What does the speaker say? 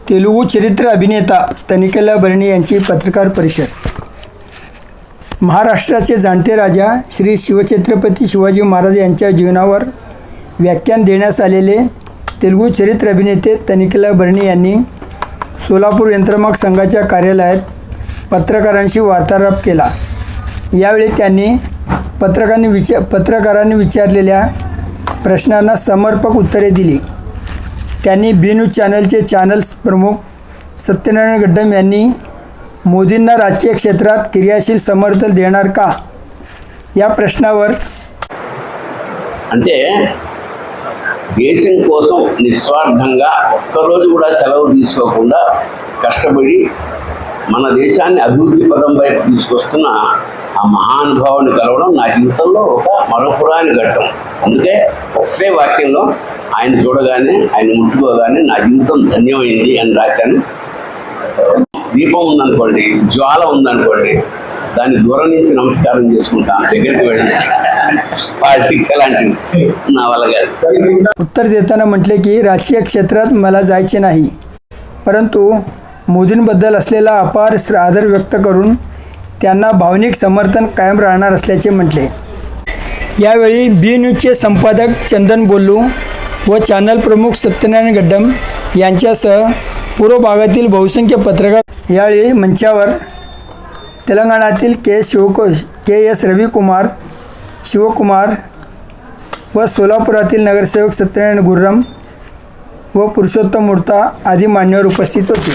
तेलुगू चरित्र अभिनेता तनिकेला भरणे यांची पत्रकार परिषद। महाराष्ट्राचे जाणते राजा श्री शिवछत्रपती शिवाजी महाराज यांच्या जीवनावर व्याख्यान देण्यास आलेले तेलुगू चरित्र अभिनेते तनिकेला भरणे यांनी सोलापूर यंत्रमाग संघाच्या कार्यालयात पत्रकारांशी वार्तालाप केला। यावेळी त्यांनी पत्रकारांनी विचारलेल्या प्रश्नांना समर्पक उत्तरे दिली। त्यांनी बी न्यूज चॅनलचे चॅनल्स प्रमुख सत्यनारायण गड्डम यांनी मोदींना राजकीय क्षेत्रात क्रियाशील समर्थन देणार का या प्रश्नावर అంటే దేశం కోసం నిస్వార్థంగా ఒక్కరోజు కూడా సెలవు తీసుకోకుండా కష్టపడి మన దేశాన్ని అభివృద్ధి పదం వైపు తీసుకొస్తున్న ఆ మహానుభావుని కలవడం నా జీవితంలో ఒక మరపురాని ఘట్టం। అందుకే ఒకే వాక్యంలో ఆయన చూడగానే ఆయన ముట్టుకోగానే నా జీవితం ధన్యమైంది అని రాశాను। దీపం ఉందనుకోండి, జ్వాల ఉందనుకోండి, దాన్ని దూరం నుంచి నమస్కారం చేసుకుంటాను, దగ్గరికి వెళ్ళి पॉलिटिक्स ना वाला उत्तर देताना म्हटले की राजकीय क्षेत्रात मला जायचे नाही, परंतु मोदींबद्दल असलेला अपार आदर व्यक्त करून त्यांना भावनिक समर्थन कायम राहणार असल्याचे म्हटले। यावेळी बी न्यूजचे संपादक चंदन बोल्लू व चॅनल प्रमुख सत्यनारायण गड्डम यांच्यासह पूर्व भागातील बहुसंख्य पत्रकार यावेळी मंचावर तेलंगणातील के एस रविकुमार, शिवकुमार व सोलापुरातील नगरसेवक सत्यनारायण गुर्रम व पुरुषोत्तम मूर्ता आदी मान्यवर उपस्थित होते।